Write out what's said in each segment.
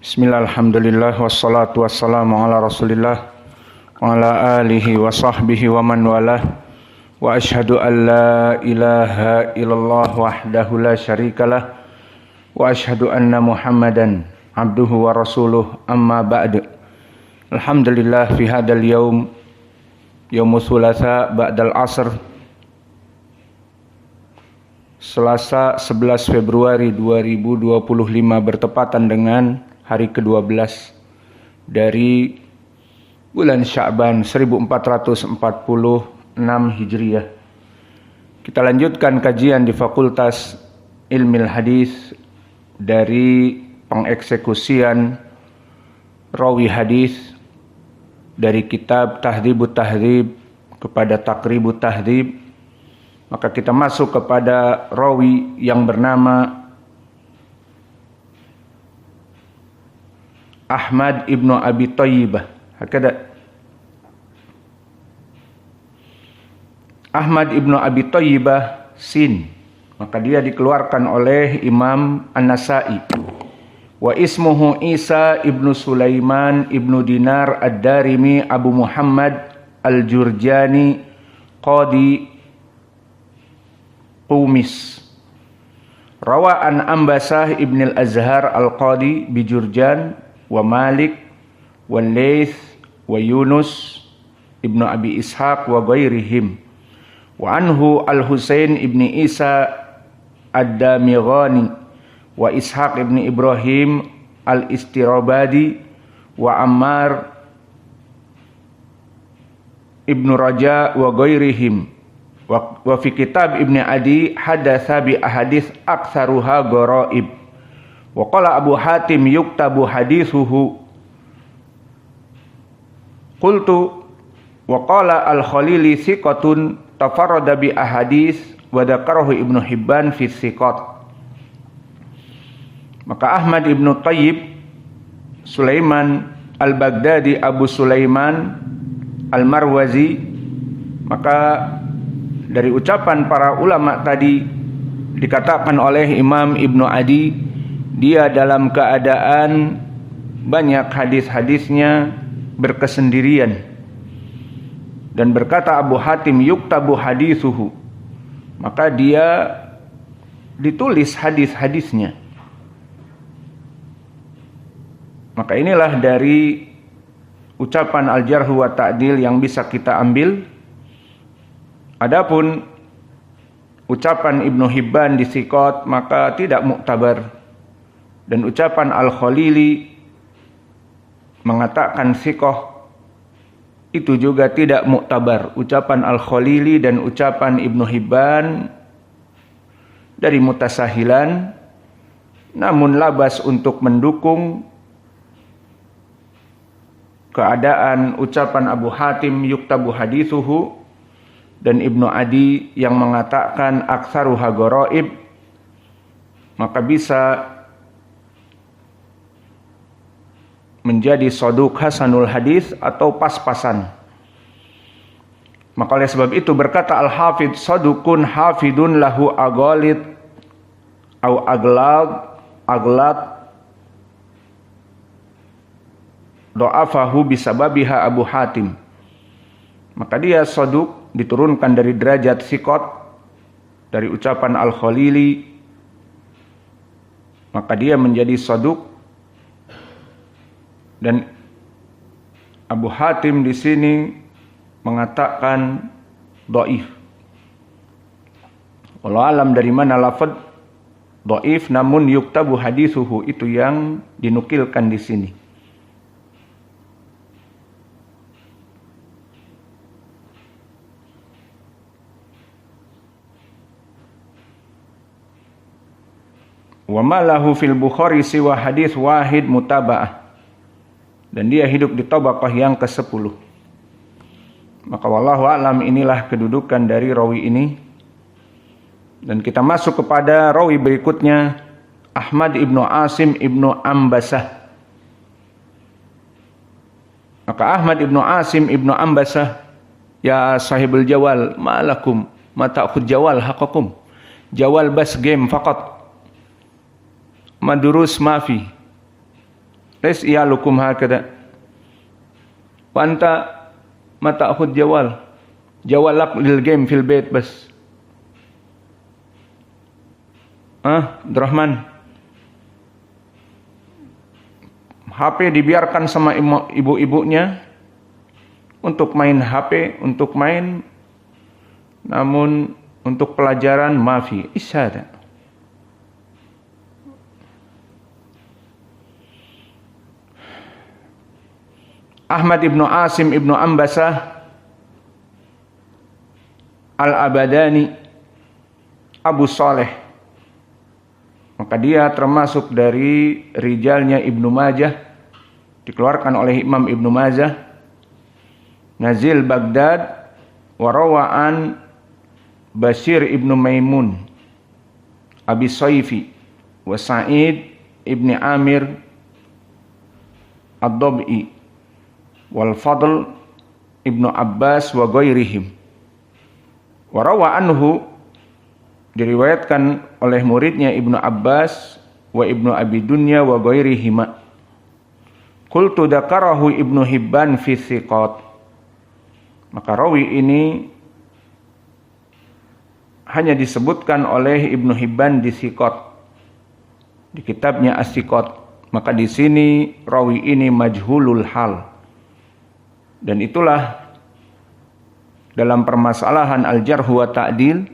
Bismillah, alhamdulillah, wassalatu wassalamu ala rasulillah wa ala alihi wa sahbihi wa man walah wa ashhadu an la ilaha illallah wahdahu la syarikalah wa ashhadu anna muhammadan abduhu wa rasuluh amma ba'du. Alhamdulillah fi hadal yaum yaumus thulatha ba'dal asr, Selasa 11 Februari 2025 bertepatan dengan hari ke-12 dari bulan Sya'ban 1446 Hijriah. Kita lanjutkan kajian di Fakultas Ilmil Hadis dari pengeksekusian rawi hadis dari kitab Tahdhibut Tahdhib kepada Taqribut Tahdhib. Maka kita masuk kepada rawi yang bernama Ahmad ibnu Abi Thayyibah. Hakada Ahmad ibnu Abi Thayyibah sin. Maka dia dikeluarkan oleh Imam An-Nasa'i. Wa ismuhu Isa ibnu Sulaiman ibnu Dinar Ad-Darimi Abu Muhammad Al-Jurjani Qadi Qumis. Rawa an Ambasah ibn al-Azhar al-Qadi bi Jurjan wa Malik wa Laits wa Yunus ibnu Abi Ishaq wa ghairihim. Wa anhu al-Husain ibn Isa ad-Damighani wa Ishaq ibn Ibrahim al-Istirabadi wa Ammar ibn Raja wa ghairihim. Wa fi kitab Ibn Adi hadatsa bi ahadits aktsaruha gharaib. Wa qala Abu Hatim yuktabu hadithuhu. Qultu wa qala al-Khalili thiqatun tafarrada bi ahadits wa dzakarahu Ibnu Hibban fi thiqat. Maka Ahmad ibnu Thayyib Sulaiman al-Baghdadi Abu Sulaiman al-Marwazi, maka dari ucapan para ulama tadi dikatakan oleh Imam Ibnu Adi, dia dalam keadaan banyak hadis-hadisnya berkesendirian. Dan berkata Abu Hatim yuktabu hadithuhu, maka dia ditulis hadis-hadisnya. Maka inilah dari ucapan al-jarh wa ta'dil yang bisa kita ambil. Adapun ucapan Ibnu Hibban di Thiqat maka tidak muktabar, dan ucapan Al-Khalili mengatakan thiqah itu juga tidak muktabar. Ucapan Al-Khalili dan ucapan Ibnu Hibban dari mutasahilan, namun labas untuk mendukung keadaan ucapan Abu Hatim yuktabu hadithuhu dan Ibnu Adi yang mengatakan aktsaruha gharaib, maka bisa menjadi saduq hasanul hadis atau pas-pasan. Maka oleh sebab itu berkata Al-Hafidz saduqun hafidun lahu aghalid au aglad do'afahu bisababiha Abu Hatim. Maka dia saduq, diturunkan dari derajat thiqat dari ucapan Al-Khalili, maka dia menjadi saduq. Dan Abu Hatim di sini mengatakan dhaif. Wallahu alam dari mana lafaz dhaif, namun yuktabu hadithuhu itu yang dinukilkan di sini. Wa ma lahu fil Bukhari siwa hadis wahid mutaba'ah, dan dia hidup di tabaqah yang ke-10. Maka wallahu a'lam, inilah kedudukan dari rawi ini. Dan kita masuk kepada rawi berikutnya, Ahmad ibnu Asim ibnu Ambasah. Maka Ahmad ibnu Asim ibnu Ambasah, ya sahibul jawal, ma'alakum ma ta'khud jawal haqakum. Jawal bas game faqat. Madurus mafi. Lays iyalukum hakada. Wa anta ma ta'khud jawal. Jawalak lil game fil bait bas. Abdurrahman. HP dibiarkan sama ibu-ibunya untuk main HP, untuk main, namun untuk pelajaran mafi isyada. Ahmad ibnu Asim ibnu Ambasah Al-Abadani Abu Saleh, maka dia termasuk dari rijalnya Ibnu Majah, dikeluarkan oleh Imam Ibnu Majah. Nazil Baghdad warawaan Bashir ibnu Maimun Abi Saifi wa Sa'id ibni Amir Ad-Dob'i wal Fadl ibnu Abbas wa ghairihim. Warawa anhu, diriwayatkan oleh muridnya Ibnu Abbas wa Ibnu Abi Dunya wa ghairihima. Qultu dzakarahu Ibnu Hibban fi Thiqat. Maka rawi ini hanya disebutkan oleh Ibnu Hibban di Thiqat, di kitabnya As-Thiqat. Maka di sini rawi ini majhulul hal. Dan itulah dalam permasalahan al-jarh wa ta'dil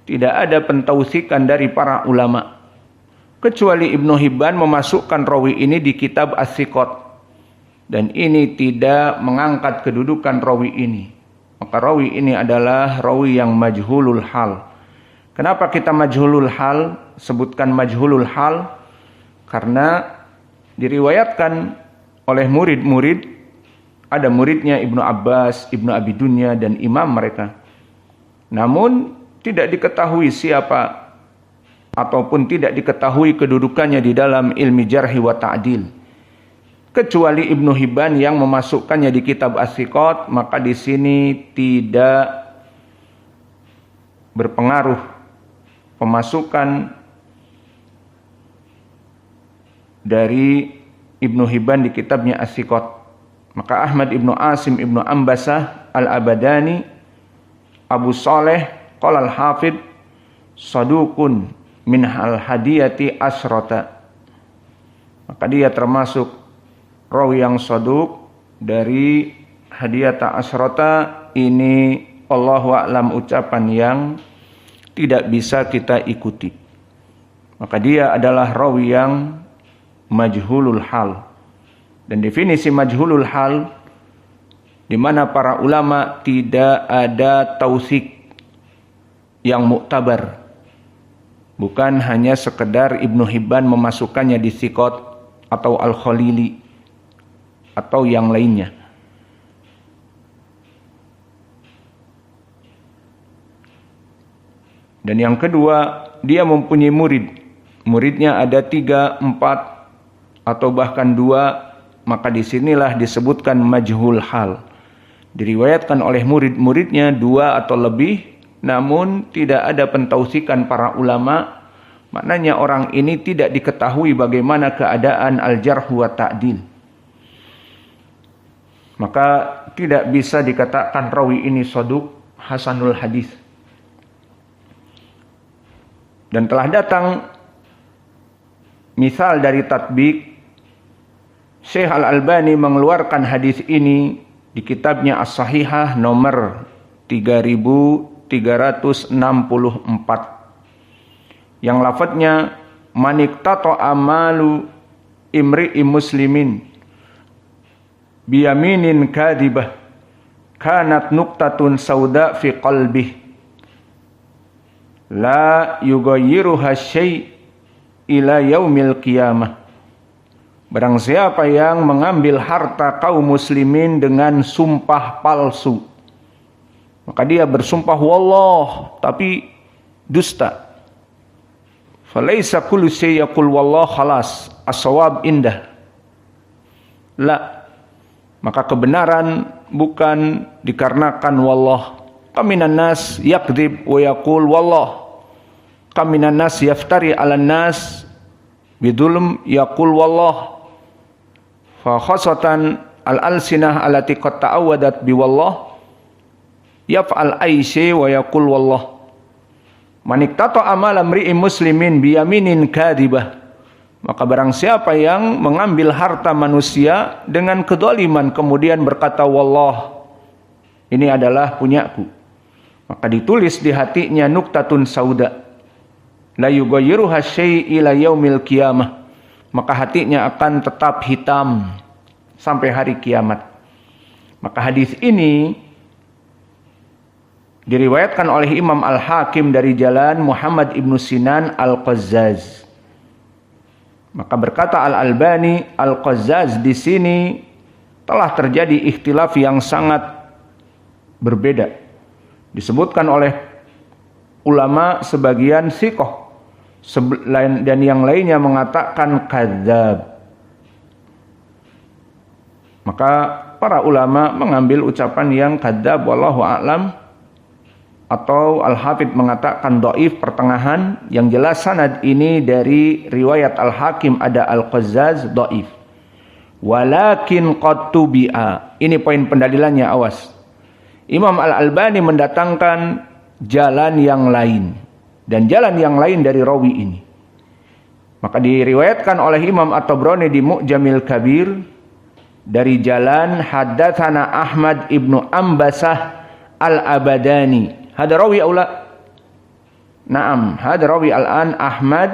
tidak ada pentausikan dari para ulama kecuali Ibnu Hibban memasukkan rawi ini di kitab As-Thiqat, dan ini tidak mengangkat kedudukan rawi ini. Maka rawi ini adalah rawi yang majhulul hal. Kenapa kita majhulul hal? Sebutkan majhulul hal karena diriwayatkan oleh murid-murid. Ada muridnya Ibnu Abbas, Ibnu Abi Dunya, dan imam mereka. Namun tidak diketahui siapa ataupun tidak diketahui kedudukannya di dalam ilmi jarhi wa ta'dil. Kecuali Ibnu Hibban yang memasukkannya di kitab As-Thiqat, maka di sini tidak berpengaruh pemasukan dari Ibnu Hibban di kitabnya As-Thiqat. Maka Ahmad ibnu Asim ibnu Ambasah Al-Abadani Abu Saleh qala al-Hafidh saduqun min al-hadiyati asrata. Maka dia termasuk rawi yang saduq dari hadiyata asrata. Ini Allahu a'lam ucapan yang tidak bisa kita ikuti. Maka dia adalah rawi yang majhulul hal. Dan definisi majhulul hal, di mana para ulama tidak ada tausik yang muktabar. Bukan hanya sekedar Ibnu Hibban memasukkannya di Thiqat atau Al-Khalili atau yang lainnya. Dan yang kedua, dia mempunyai murid. Muridnya ada 3, 4 atau bahkan 2. Maka disinilah disebutkan majhul hal. Diriwayatkan oleh murid-muridnya 2 atau lebih, namun tidak ada pentausikan para ulama. Maknanya orang ini tidak diketahui bagaimana keadaan al-jarh wa ta'dil. Maka tidak bisa dikatakan rawi ini saduq hasanul hadis. Dan telah datang misal dari tatbik. Syekh Al-Albani mengeluarkan hadis ini di kitabnya As-Sahihah nomor 3364 yang lafadznya maniqtata amalu imri'i muslimin biyaminin kadhibah kanat nuqtatun sauda fi qalbih la yughayyiruha syai' ila yaumil qiyamah. Barang siapa yang mengambil harta kaum muslimin dengan sumpah palsu, maka dia bersumpah wallah tapi dusta. Falaisa kullu syai' yaqul wallah khalas as-shawab indah. La, maka kebenaran bukan dikarenakan wallah. Kaminan nas yakdzib wa yaqul wallah. Kaminan nas yaftari 'alan nas bidulm yaqul wallah. fa khosatan al-alsinah allati qad ta'awwadat bi wallah yaf'al aisy wa yaqul wallah maniktata amal amri'in muslimin bi yaminin kadhibah. Maka barang siapa yang mengambil harta manusia dengan kedoliman kemudian berkata wallah, ini adalah punyaku, maka ditulis di hatinya nuktatun sauda la yughayyiruha syai' ila yaumil qiyamah, maka hatinya akan tetap hitam sampai hari kiamat. Maka hadis ini diriwayatkan oleh Imam Al-Hakim dari jalan Muhammad ibnu Sinan Al-Qazzaz. Maka berkata Al-Albani, Al-Qazzaz di sini telah terjadi ikhtilaf yang sangat berbeda. Disebutkan oleh ulama sebagian thiqah dan yang lainnya mengatakan kadzab. Maka para ulama mengambil ucapan yang kadzab wallahu a'lam, atau Al-Hafidh mengatakan dhaif pertengahan. Yang jelas sanad ini dari riwayat Al-Hakim ada Al-Qazzaz dhaif. Walakin qad tubi'a. Ini poin pendalilannya, awas. Imam Al-Albani mendatangkan jalan yang lain dan jalan yang lain dari rawi ini. Maka diriwayatkan oleh Imam At-Tabrani di Mu'jamil Kabir dari jalan haddatsana Ahmad ibnu Ambasah Al-Abadani. Hada rawi aula. Naam, hada rawi al-an Ahmad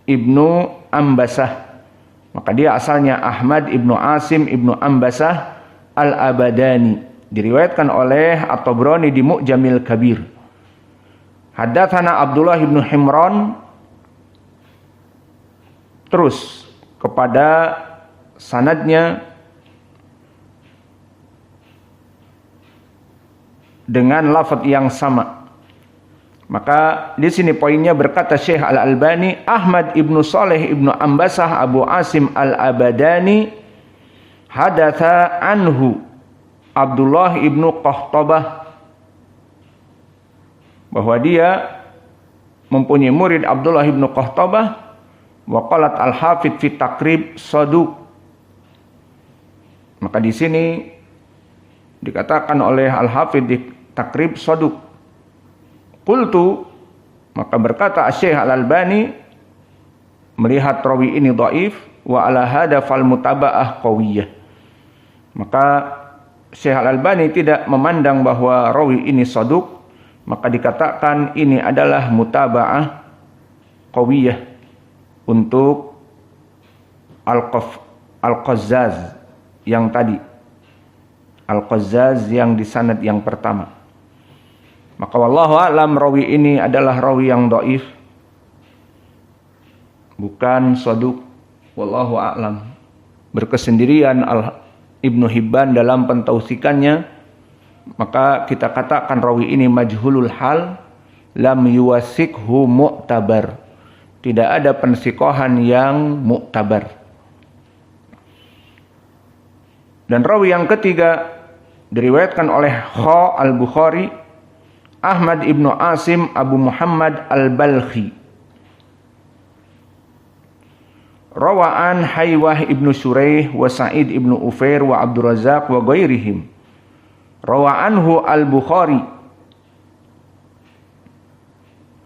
ibnu Ambasah. Maka dia asalnya Ahmad ibnu Asim ibnu Ambasah Al-Abadani. Diriwayatkan oleh At-Tabrani di Mu'jamil Kabir. Haddatsana Abdullah ibnu Himran. Terus kepada sanadnya dengan lafaz yang sama. Maka di sini poinnya berkata Syekh Al-Albani, Ahmad ibnu Saleh ibnu Ambasah Abu Asim Al-Abadani hadatsa anhu Abdullah ibnu Qahtabah, bahwa dia mempunyai murid Abdullah ibnu Qahtabah. Wa qalat Al-Hafidh fi Taqrib saduq. Maka di sini dikatakan oleh Al-Hafidh di Taqrib saduq. Qultu, maka berkata Syekh Al-Albani melihat rawi ini dhaif, wa ala hada fal mutaba'ah qawiyah. Maka Syekh Al-Albani tidak memandang bahwa rawi ini saduq, maka dikatakan ini adalah mutaba'ah qawiyah untuk Al-Qazzaz yang tadi. Al-Qazzaz yang di sanad yang pertama. Maka wallahu a'lam rawi ini adalah rawi yang dhaif, bukan saduq. Wallahu a'lam. Berkesendirian Ibnu Hibban dalam pentausikannya, maka kita katakan rawi ini majhulul hal, lam yuwasikhu mu'tabar. Tidak ada pensikohan yang mu'tabar. Dan rawi yang ketiga diriwayatkan oleh Kha Al-Bukhari, Ahmad ibnu Asim Abu Muhammad Al-Balkhi. Rawa'an Haywah ibnu Shuraih wa Sa'id ibnu Ufair wa Abdul Razak wa ghairihim. Rawa'anhu Al-Bukhari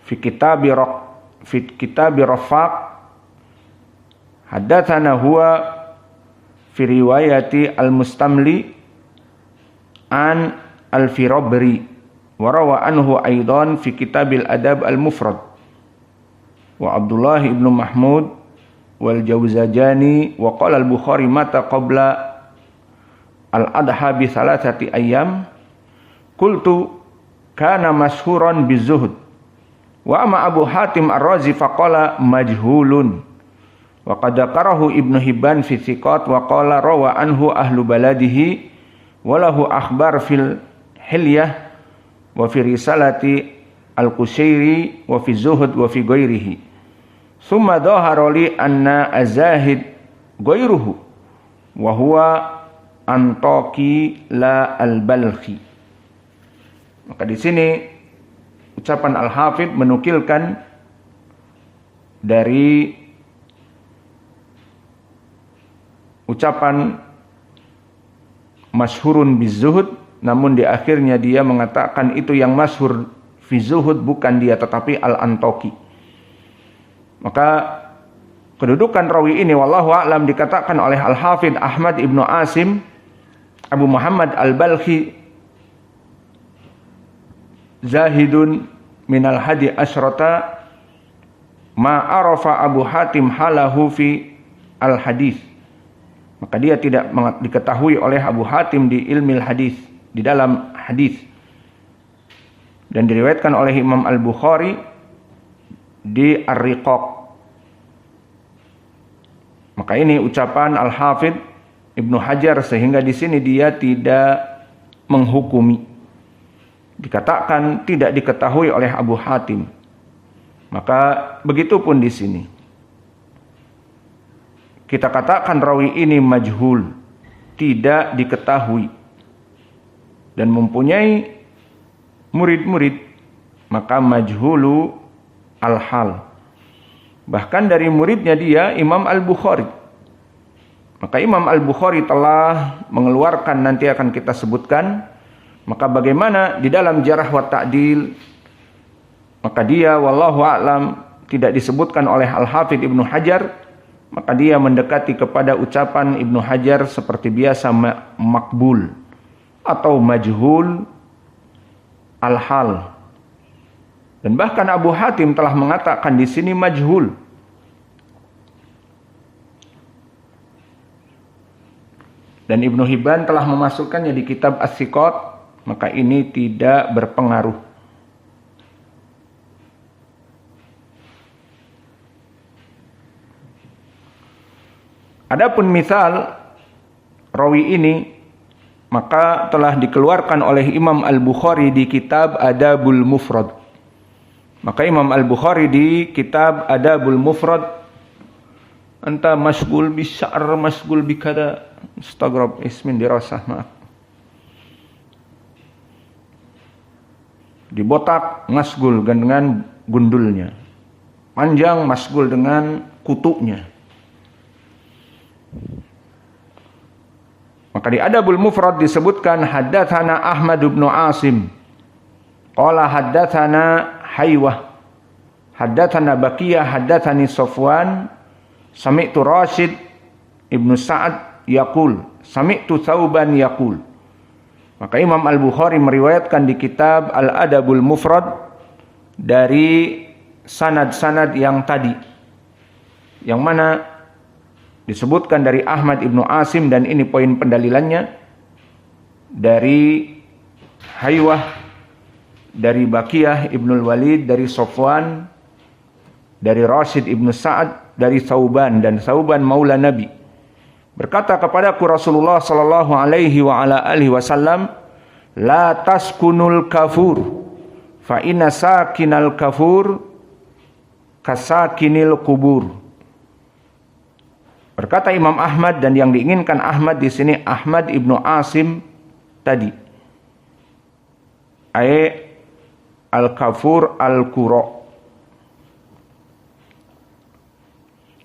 fi kitabi Rafaq. Haddatsana huwa fi riwayati Al-Mustamli an Al-Firabri. Wa rawa anhu aidan fi kitabil adab al-mufrad. Wa Abdullah ibnu Mahmud wal Jawzajani wa qala al-Bukhari mata qabla al-adha bi thalathati ayyam. Qultu kana mashhuran bizuhd. Wa amma Abu Hatim Ar-Razi faqala majhulun. Wa qad qarahu Ibnu Hibban fi thiqat wa qala rawa anhu ahlu baladihi wa lahu akhbar fil hilyah wa fi risalati al-Qushairi wa fi zuhud wa fi ghairihi. Summa dhahara li anna azahid ghairuhu wa huwa Antaki la al-Balkhi. Maka di sini ucapan Al-Hafidh menukilkan dari ucapan masyhurun bizuhud, namun di akhirnya dia mengatakan itu yang masyhur fi zuhud bukan dia tetapi Al-Antoki. Maka kedudukan rawi ini wallahu a'lam dikatakan oleh Al-Hafidh Ahmad Ibnu Asim Abu Muhammad Al-Balkhi, zahidun minal hadi asyrata ma arafa Abu Hatim halahu fi al-hadis. Maka dia tidak diketahui oleh Abu Hatim di ilmil hadis, di dalam hadis. Dan diriwayatkan oleh Imam Al-Bukhari di Ar-Riqaq. Maka ini ucapan Al-Hafidh Ibnu Hajar, sehingga di sini dia tidak menghukumi. Dikatakan tidak diketahui oleh Abu Hatim. Maka begitu pun di sini. Kita katakan rawi ini majhul, tidak diketahui, dan mempunyai murid-murid, maka majhulu al-hal. Bahkan dari muridnya dia Imam Al-Bukhari. Maka Imam Al-Bukhari telah mengeluarkan, nanti akan kita sebutkan, maka bagaimana di dalam jarh wa ta'dil, maka dia wallahu a'lam tidak disebutkan oleh Al-Hafidh Ibnu Hajar, maka dia mendekati kepada ucapan Ibnu Hajar seperti biasa makbul atau majhul al-hal. Dan bahkan Abu Hatim telah mengatakan di sini majhul. Dan Ibnu Hibban telah memasukkannya di kitab As-Siqat, maka ini tidak berpengaruh. Adapun misal rawi ini maka telah dikeluarkan oleh Imam Al-Bukhari di kitab Adabul Mufrad. Maka Imam Al-Bukhari di kitab Adabul Mufrad, anta masgul bisya'ar masgul bikada, astagrab ismin dirasah, maaf, dibotak masgul dengan gundulnya, panjang masgul dengan kutunya. Maka di Adabul Mufrad disebutkan haddatsana Ahmad bin Asim qala haddatsana Haywah haddatsana Baqiyah haddatsani Safwan sami'tu Rashid ibnu Sa'ad yaqul sami'tu Thauban yaqul. Maka Imam Al-Bukhari meriwayatkan di kitab Al-Adabul Mufrad dari sanad-sanad yang tadi, yang mana disebutkan dari Ahmad ibnu Asim, dan ini poin pendalilannya, dari Haywah, dari Baqiyah ibnul Walid, dari Safwan, dari Rashid ibnu Sa'ad, dari Thauban, dan Thauban maula Nabi. Berkata kepadaku Rasulullah sallallahu alaihi wa ala alihi wasallam, la taskunul kafur fa inna sakinal kafur kasakinil kubur. Berkata Imam Ahmad, dan yang diinginkan Ahmad di sini Ahmad ibnu Asim tadi, al-kafur al-qura.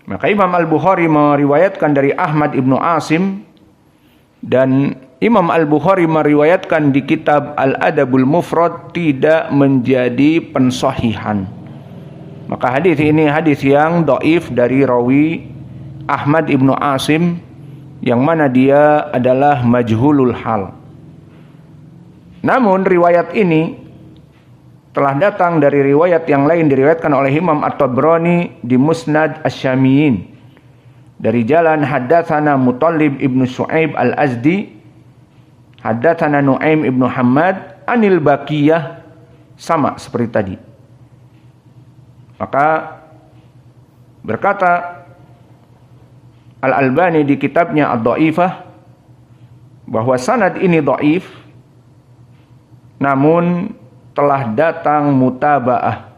Maka Imam Al-Bukhari meriwayatkan dari Ahmad ibnu Asim, dan Imam Al-Bukhari meriwayatkan di kitab Al-Adabul Mufrad tidak menjadi pensahihan. Maka hadis ini hadis yang dhaif dari rawi Ahmad ibnu Asim, yang mana dia adalah majhulul hal. Namun riwayat ini telah datang dari riwayat yang lain, diriwayatkan oleh Imam At-Tabrani di Musnad Asy-Syamiyin dari jalan haddatsana Mutallib ibnu Syu'aib Al-Azdi haddatsana Nu'aim ibnu Hammad anil Baqiyah, sama seperti tadi. Maka berkata Al-Albani di kitabnya Ad-Dhaifah bahwa sanad ini dhaif, namun telah datang mutaba'ah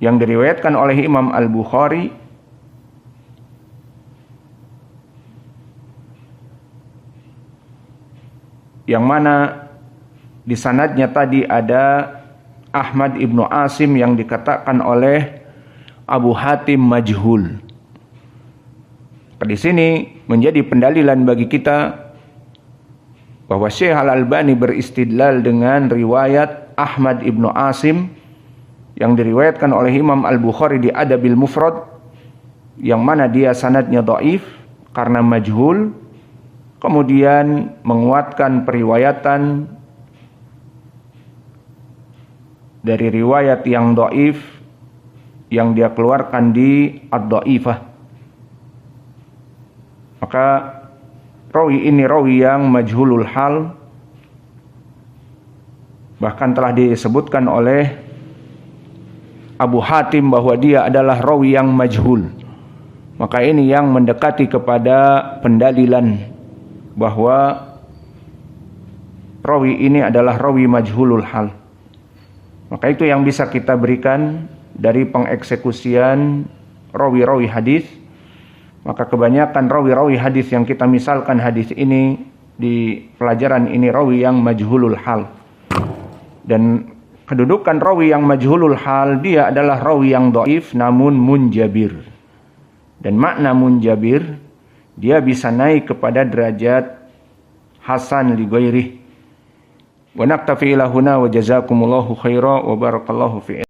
yang diriwayatkan oleh Imam Al-Bukhari yang mana di sanadnya tadi ada Ahmad ibnu Asim yang dikatakan oleh Abu Hatim majhul. Maka di sini menjadi pendalilan bagi kita bahwa Syekh Al-Albani beristidlal dengan riwayat Ahmad ibnu Asim yang diriwayatkan oleh Imam Al-Bukhari di Adabil Mufrad, yang mana dia sanadnya dhaif karena majhul, kemudian menguatkan periwayatan dari riwayat yang dhaif yang dia keluarkan di Ad-Dhaifah. Maka rawi ini rawi yang majhulul hal, bahkan telah disebutkan oleh Abu Hatim bahwa dia adalah rawi yang majhul. Maka ini yang mendekati kepada pendalilan bahwa rawi ini adalah rawi majhulul hal. Maka itu yang bisa kita berikan dari pengeksekusian rawi-rawi hadis. Maka kebanyakan rawi-rawi hadis yang kita misalkan hadis ini di pelajaran ini rawi yang majhulul hal. Dan kedudukan rawi yang majhulul hal, dia adalah rawi yang dhaif namun munjabir. Dan makna munjabir, dia bisa naik kepada derajat hasan li ghairihi. Wa naktafi ila huna wa jazakumullahu khairan wa barakallahu fi